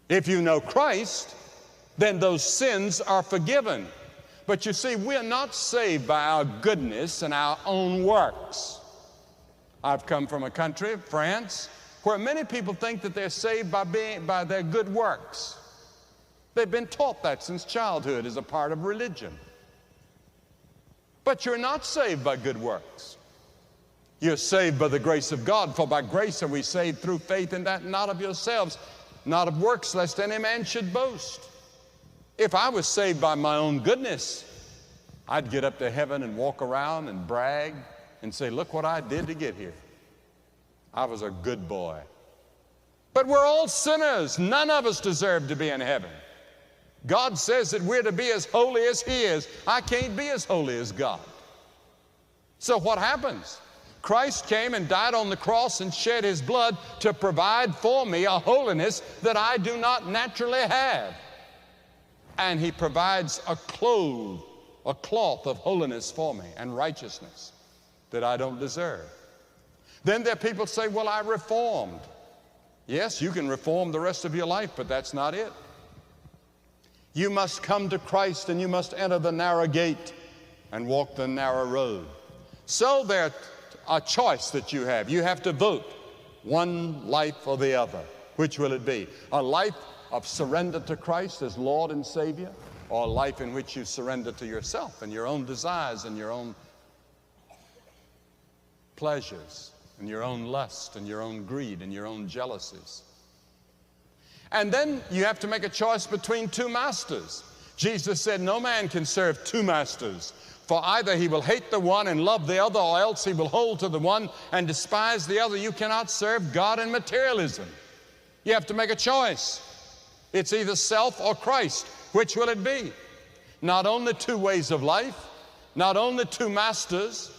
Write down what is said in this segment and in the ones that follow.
If you know Christ, then those sins are forgiven. But you see, we're not saved by our goodness and our own works. I've come from a country, France, where many people think that they're saved by their good works. They've been taught that since childhood as a part of religion. But you're not saved by good works. You're saved by the grace of God, for by grace are we saved through faith, and that not of yourselves, not of works, lest any man should boast. If I was saved by my own goodness, I'd get up to heaven and walk around and brag and say, look what I did to get here. I was a good boy. But we're all sinners. None of us deserve to be in heaven. God says that we're to be as holy as He is. I can't be as holy as God. So what happens? Christ came and died on the cross and shed His blood to provide for me a holiness that I do not naturally have. And He provides a cloth of holiness for me and righteousness that I don't deserve. Then there are people say, well, I reformed. Yes, you can reform the rest of your life, but that's not it. You must come to Christ and you must enter the narrow gate and walk the narrow road. So there's a choice that you have. You have to vote one life or the other. Which will it be? A life of surrender to Christ as Lord and Savior, or a life in which you surrender to yourself and your own desires and your own pleasures and your own lust and your own greed and your own jealousies. And then you have to make a choice between two masters. Jesus said, no man can serve two masters, for either he will hate the one and love the other, or else he will hold to the one and despise the other. You cannot serve God and materialism. You have to make a choice. It's either self or Christ. Which will it be? Not only two ways of life, not only two masters,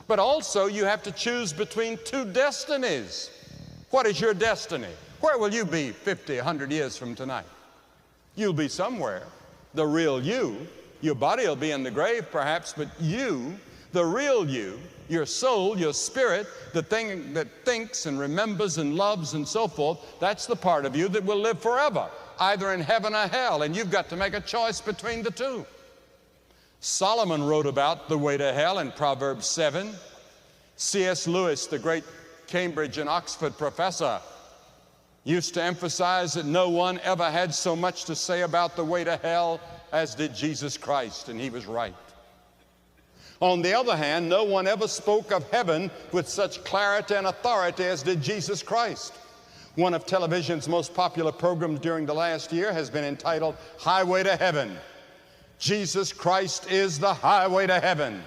but also you have to choose between two destinies. What is your destiny? Where will you be 50, 100 years from tonight? You'll be somewhere. The real you, your body will be in the grave perhaps, but you, the real you, your soul, your spirit, the thing that thinks and remembers and loves and so forth, that's the part of you that will live forever, either in heaven or hell, and you've got to make a choice between the two. Solomon wrote about the way to hell in Proverbs 7. C.S. Lewis, the great Cambridge and Oxford professor, used to emphasize that no one ever had so much to say about the way to hell as did Jesus Christ, and he was right. On the other hand, no one ever spoke of heaven with such clarity and authority as did Jesus Christ. One of television's most popular programs during the last year has been entitled Highway to Heaven. Jesus Christ is the highway to heaven.